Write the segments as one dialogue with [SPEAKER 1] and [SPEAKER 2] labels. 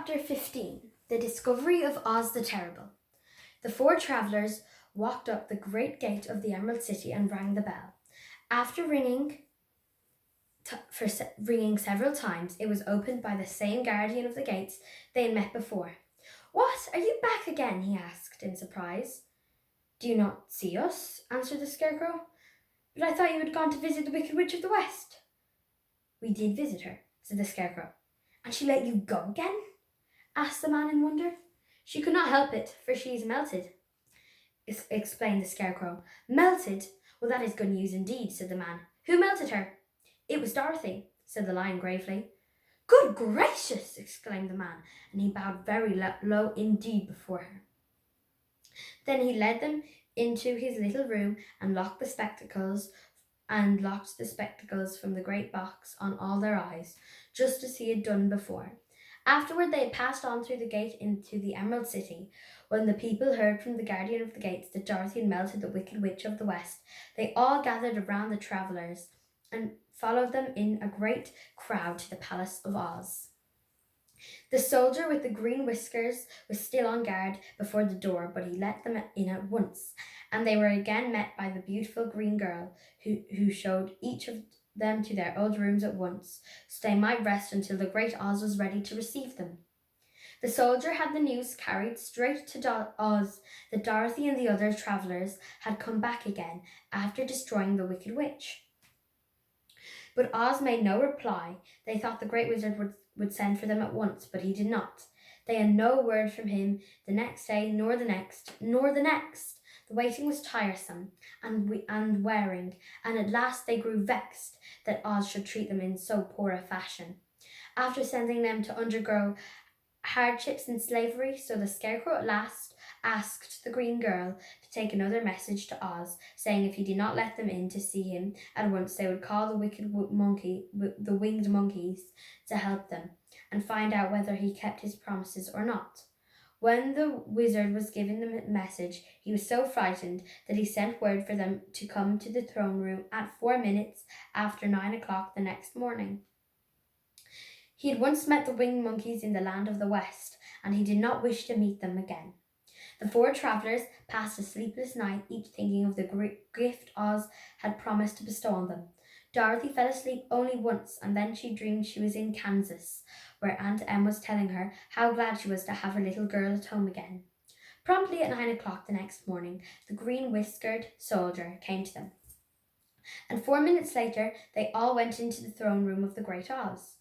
[SPEAKER 1] Chapter 15 The Discovery of Oz the Terrible. The four travellers walked up the great gate of the Emerald City and rang the bell. After ringing several times, it was opened by the same guardian of the gates they had met before. "What, are you back again?" he asked in surprise. "Do you not see us?" answered the Scarecrow. "But I thought you had gone to visit the Wicked Witch of the West." "We did visit her," said the Scarecrow. "And she let you go again?" asked the man in wonder. "She could not help it, for she is melted," explained the Scarecrow. "Melted? Well, that is good news indeed," said the man. "Who melted her?" "It was Dorothy," said the Lion gravely. "Good gracious!" exclaimed the man, and he bowed very low indeed before her. Then he led them into his little room and locked the spectacles from the great box on all their eyes, just as he had done before. Afterward, they had passed on through the gate into the Emerald City. When the people heard from the guardian of the gates that Dorothy had melted the Wicked Witch of the West, they all gathered around the travellers and followed them in a great crowd to the Palace of Oz. The soldier with the green whiskers was still on guard before the door, but he let them in at once, and they were again met by the beautiful green girl, who showed each of them to their old rooms at once, so they might rest until the great Oz was ready to receive them. The soldier had the news carried straight to Oz that Dorothy and the other travellers had come back again after destroying the Wicked Witch. But Oz made no reply. They thought the great wizard would send for them at once, but he did not. They had no word from him the next day, nor the next, nor the next. The waiting was tiresome and wearing, and at last they grew vexed that Oz should treat them in so poor a fashion. After sending them to undergo hardships and slavery, so the Scarecrow at last asked the green girl to take another message to Oz, saying if he did not let them in to see him at once, they would call the winged monkeys to help them and find out whether he kept his promises or not. When the wizard was given the message, he was so frightened that he sent word for them to come to the throne room at 4 minutes after 9 o'clock the next morning. He had once met the winged monkeys in the land of the West, and he did not wish to meet them again. The four travellers passed a sleepless night, each thinking of the gift Oz had promised to bestow on them. Dorothy fell asleep only once, and then she dreamed she was in Kansas, where Aunt Em was telling her how glad she was to have her little girl at home again. Promptly at 9 o'clock the next morning, the green-whiskered soldier came to them, and 4 minutes later they all went into the throne room of the great Oz.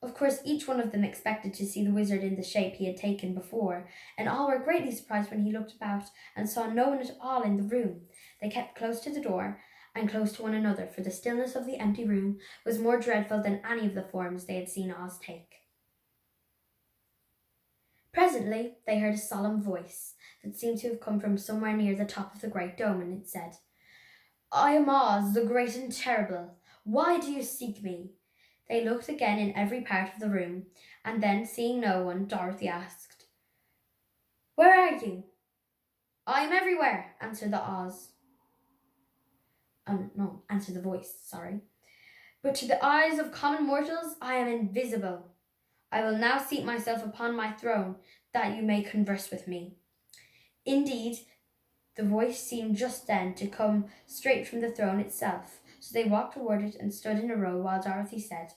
[SPEAKER 1] Of course, each one of them expected to see the wizard in the shape he had taken before, and all were greatly surprised when he looked about and saw no one at all in the room. They kept close to the door and close to one another, for the stillness of the empty room was more dreadful than any of the forms they had seen Oz take. Presently, they heard a solemn voice that seemed to have come from somewhere near the top of the great dome, and it said, "I am Oz, the great and terrible. Why do you seek me?" They looked again in every part of the room, and then, seeing no one, Dorothy asked, "Where are you?" "I am everywhere," answered the voice. "But to the eyes of common mortals, I am invisible. I will now seat myself upon my throne, that you may converse with me." Indeed, the voice seemed just then to come straight from the throne itself, so they walked toward it and stood in a row while Dorothy said,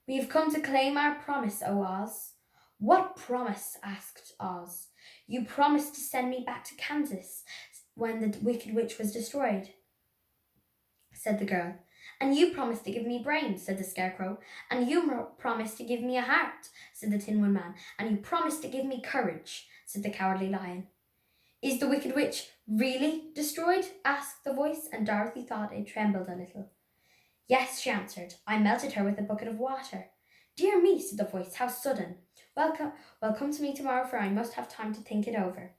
[SPEAKER 1] "We have come to claim our promise, O Oz." "What promise?" asked Oz. "You promised to send me back to Kansas when the Wicked Witch was destroyed," said the girl. "And you promised to give me brains," said the Scarecrow. "And you promised to give me a heart," said the Tin Man. "And you promised to give me courage," said the Cowardly Lion. "Is the Wicked Witch really destroyed?" asked the voice, and Dorothy thought it trembled a little. "Yes," she answered. "I melted her with a bucket of water." "Dear me," said the voice, "how sudden! Well, come to me tomorrow, for I must have time to think it over."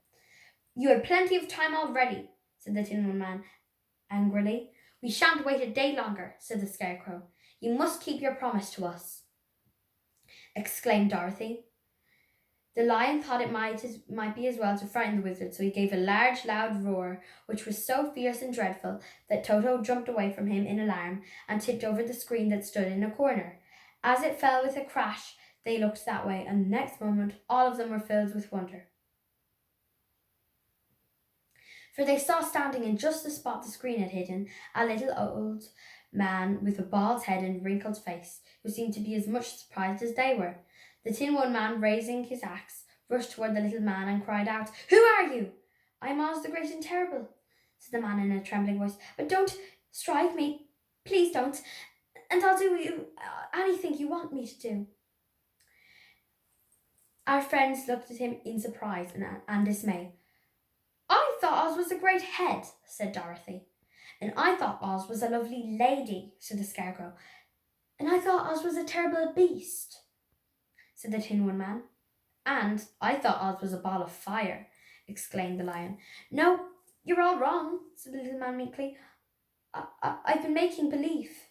[SPEAKER 1] "You had plenty of time already," said the Tin Man angrily. "We shan't wait a day longer," said the Scarecrow. "You must keep your promise to us," exclaimed Dorothy. The lion thought it might be as well to frighten the wizard, so he gave a large, loud roar, which was so fierce and dreadful that Toto jumped away from him in alarm and tipped over the screen that stood in a corner. As it fell with a crash, They looked that way, and the next moment all of them were filled with wonder. For they saw standing in just the spot the screen had hidden a little old man with a bald head and wrinkled face, who seemed to be as much surprised as they were. The Tin One Man, raising his axe, rushed toward the little man and cried out, "Who are you?" "I am Oz the Great and Terrible," said the man in a trembling voice. "But don't strike me, please don't, and I'll do anything you want me to do." Our friends looked at him in surprise and dismay. "I thought Oz was a great head," said Dorothy. "And I thought Oz was a lovely lady," said the Scarecrow. "And I thought Oz was a terrible beast," said the Tin One Man. "And I thought Oz was a ball of fire," exclaimed the Lion. "No, you're all wrong," said the little man meekly. "I've been making believe."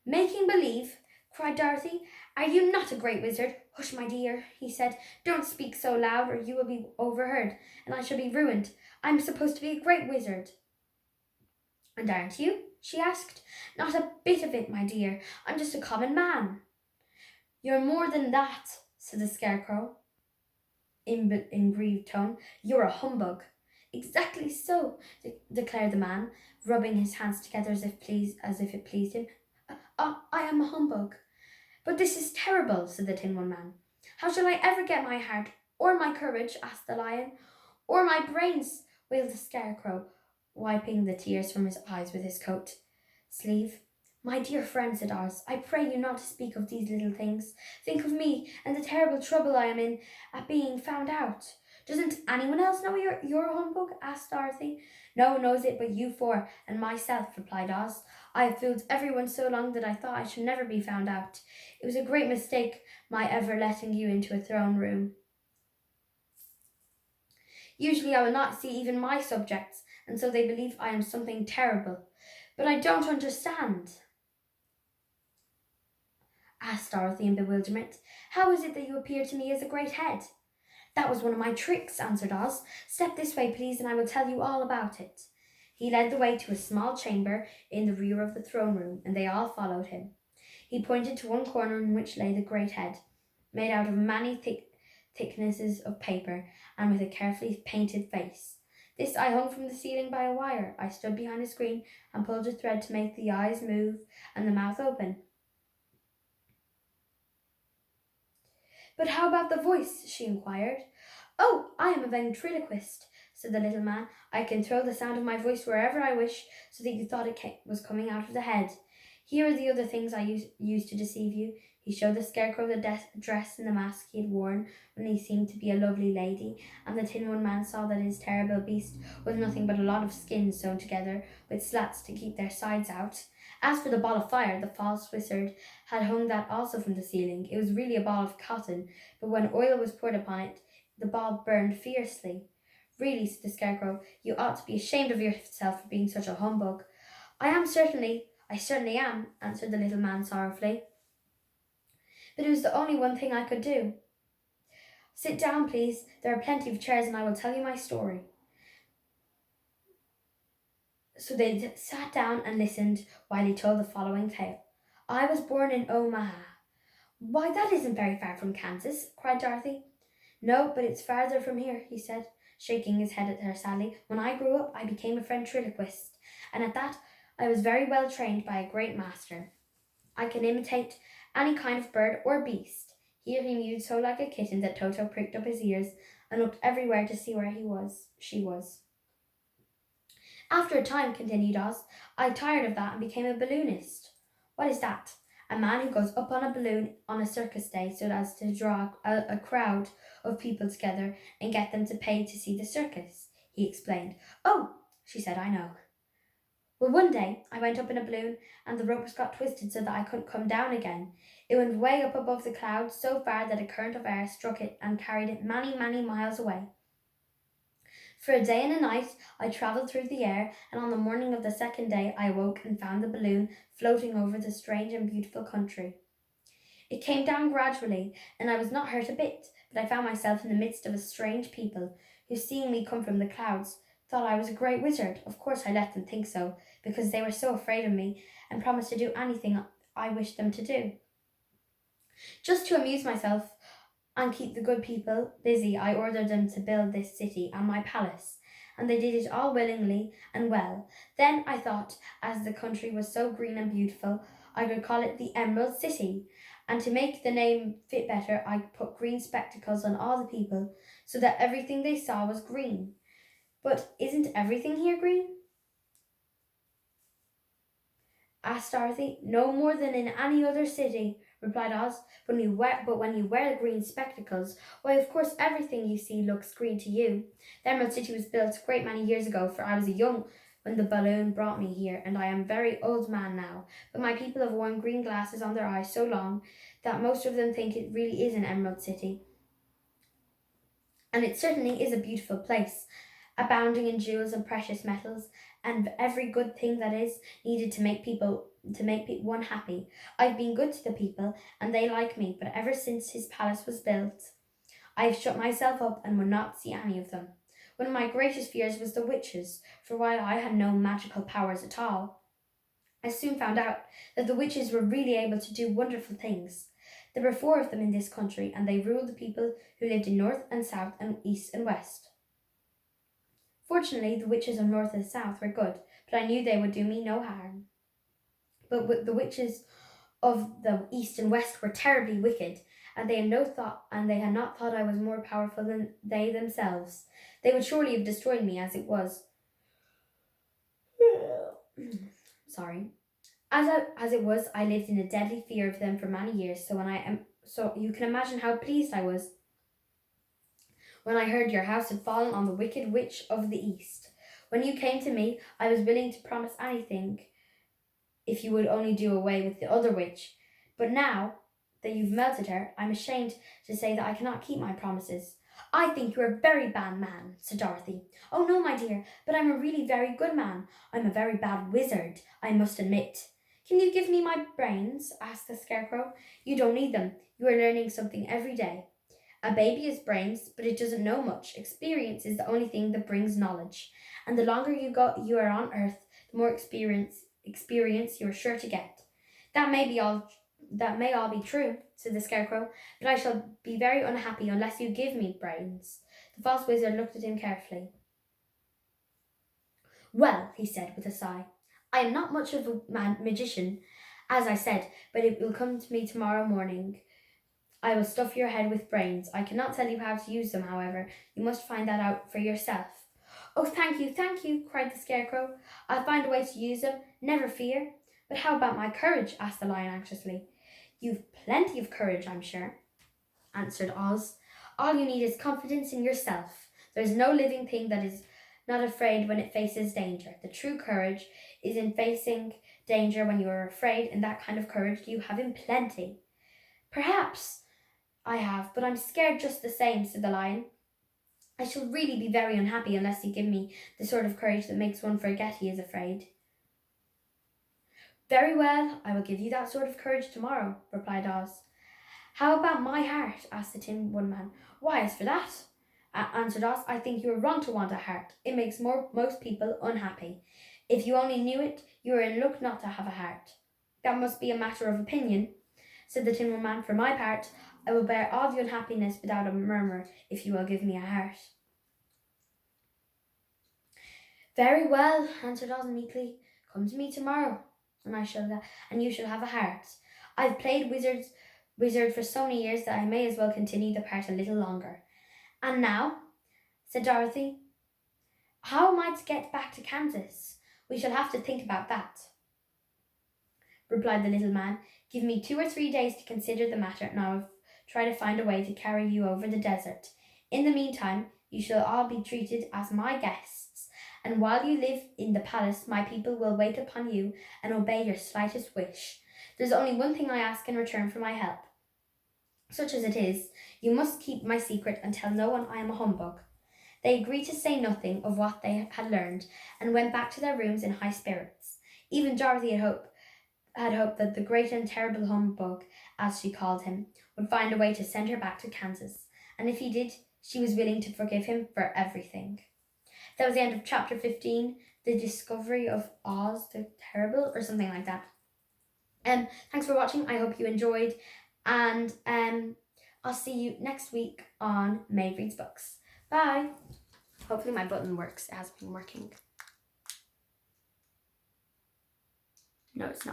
[SPEAKER 1] "Making believe?" cried Dorothy. "Are you not a great wizard?" "Hush, my dear," he said. "Don't speak so loud, or you will be overheard, and I shall be ruined. I'm supposed to be a great wizard." "And aren't you?" she asked. "Not a bit of it, my dear. I'm just a common man." "You're more than that," said the Scarecrow in grieved tone. "You're a humbug." "Exactly so," declared the man, rubbing his hands together as if it pleased him. I am a humbug." "But this is terrible," said the Tin One Man. "How shall I ever get my heart, or my courage?" asked the Lion. "Or my brains?" wailed the Scarecrow, wiping the tears from his eyes with his coat sleeve. "My dear friend," said Oz, "I pray you not to speak of these little things. Think of me and the terrible trouble I am in at being found out." "Doesn't anyone else know you're a humbug?" asked Dorothy. "No one knows it but you four and myself," replied Oz. "I have fooled everyone so long that I thought I should never be found out. It was a great mistake my ever letting you into a throne room. Usually I will not see even my subjects, and so they believe I am something terrible. But I don't understand," asked Dorothy in bewilderment. "How is it that you appear to me as a great head?" "That was one of my tricks," answered Oz. "Step this way, please, and I will tell you all about it." He led the way to a small chamber in the rear of the throne room, and they all followed him. He pointed to one corner in which lay the great head, made out of many thicknesses of paper, and with a carefully painted face. "This I hung from the ceiling by a wire. I stood behind a screen and pulled a thread to make the eyes move and the mouth open." "But how about the voice?" she inquired. "Oh, I am a ventriloquist," said the little man. "I can throw the sound of my voice wherever I wish, so that you thought it was coming out of the head. Here are the other things I used to deceive you." He showed the Scarecrow the dress and the mask he had worn when he seemed to be a lovely lady, and the Tin One Man saw that his terrible beast was nothing but a lot of skins sewn together with slats to keep their sides out. As for the ball of fire, the false wizard had hung that also from the ceiling. It was really a ball of cotton, but when oil was poured upon it, the ball burned fiercely. "Really," said the Scarecrow, "you ought to be ashamed of yourself for being such a humbug." I certainly am," answered the little man sorrowfully. "But it was the only one thing I could do." "Sit down, please. There are plenty of chairs, and I will tell you my story." So they sat down and listened while he told the following tale. "I was born in Omaha." "Why, that isn't very far from Kansas," cried Dorothy. "No, but it's farther from here," he said, shaking his head at her sadly. "When I grew up, I became a ventriloquist, and at that I was very well trained by a great master. I can imitate any kind of bird or beast." Here he mewed so like a kitten that Toto pricked up his ears and looked everywhere to see where she was. "After a time," continued Oz, "I tired of that and became a balloonist." "What is that?" "A man who goes up on a balloon on a circus day so as to draw a crowd of people together and get them to pay to see the circus," he explained. "Oh," she said, "I know. Well, one day I went up in a balloon and the ropes got twisted so that I couldn't come down again. It went way up above the clouds so far that a current of air struck it and carried it many, many miles away. For a day and a night I travelled through the air, and on the morning of the second day I awoke and found the balloon floating over the strange and beautiful country. It came down gradually, and I was not hurt a bit, but I found myself in the midst of a strange people, who, seeing me come from the clouds, thought I was a great wizard. Of course I let them think so, because they were so afraid of me, and promised to do anything I wished them to do. Just to amuse myself and keep the good people busy, I ordered them to build this city and my palace, and they did it all willingly and well. Then I thought, as the country was so green and beautiful, I could call it the Emerald City, and to make the name fit better, I put green spectacles on all the people so that everything they saw was green. But isn't everything here green? Asked Dorothy. No more than in any other city, replied Oz. But when you wear green spectacles, why, of course, everything you see looks green to you. The Emerald City was built a great many years ago, for I was young when the balloon brought me here, and I am a very old man now. But my people have worn green glasses on their eyes so long that most of them think it really is an Emerald City. And it certainly is a beautiful place, abounding in jewels and precious metals, and every good thing that is needed to make one happy. I've been good to the people, and they like me, but ever since his palace was built, I have shut myself up and would not see any of them. One of my greatest fears was the witches, for while I had no magical powers at all, I soon found out that the witches were really able to do wonderful things. There were 4 of them in this country, and they ruled the people who lived in north and south and east and west. Fortunately, the witches of north and south were good, but I knew they would do me no harm. But the witches of the east and west were terribly wicked, and they had not thought I was more powerful than they themselves. They would surely have destroyed me as it was. Sorry. As it was, I lived in a deadly fear of them for many years, so you can imagine how pleased I was when I heard your house had fallen on the wicked witch of the east. When you came to me, I was willing to promise anything if you would only do away with the other witch. But now that you've melted her, I'm ashamed to say that I cannot keep my promises. I think you're a very bad man, said Dorothy. Oh, no, my dear, but I'm a really very good man. I'm a very bad wizard, I must admit. Can you give me my brains? Asked the Scarecrow. You don't need them. You are learning something every day. A baby has brains, but it doesn't know much. Experience is the only thing that brings knowledge. And the longer you are on Earth, the more experience you are sure to get. That may all be true, said the Scarecrow, but I shall be very unhappy unless you give me brains. The false wizard looked at him carefully. Well, he said with a sigh, I am not much of a magician, as I said, but it will come to me tomorrow morning. I will stuff your head with brains. I cannot tell you how to use them, however. You must find that out for yourself. Oh, thank you, cried the Scarecrow. I'll find a way to use them, never fear. But how about my courage? Asked the Lion anxiously. You've plenty of courage, I'm sure, answered Oz. All you need is confidence in yourself. There is no living thing that is not afraid when it faces danger. The true courage is in facing danger when you are afraid, and that kind of courage you have in plenty. Perhaps I have, but I'm scared just the same, said the Lion. I shall really be very unhappy unless you give me the sort of courage that makes one forget he is afraid. Very well, I will give you that sort of courage tomorrow, replied Oz. How about my heart? Asked the Tin Woodman. Why, as for that, answered Oz, I think you are wrong to want a heart. It makes most people unhappy. If you only knew it, you are in luck not to have a heart. That must be a matter of opinion, said the Tin Woodman. For my part, I will bear all the unhappiness without a murmur if you will give me a heart. Very well, answered Oz meekly. Come to me tomorrow, and you shall have a heart. I've played wizard for so many years that I may as well continue the part a little longer. And now, said Dorothy, how am I to get back to Kansas? We shall have to think about that, replied the little man. Give me 2 or 3 days to consider the matter, and I will try to find a way to carry you over the desert. In the meantime, you shall all be treated as my guests, and while you live in the palace, my people will wait upon you and obey your slightest wish. There's only one thing I ask in return for my help. Such as it is, you must keep my secret and tell no one I am a humbug. They agreed to say nothing of what they had learned, and went back to their rooms in high spirits. Even Dorothy had hoped that the great and terrible humbug, as she called him, would find a way to send her back to Kansas, and if he did, she was willing to forgive him for everything. That was the end of chapter 15, The Discovery of Oz the Terrible, or something like that. Thanks for watching. I hope you enjoyed. And I'll see you next week on Maeve Reads Books. Bye. Hopefully my button works. It has been working. No, it's not.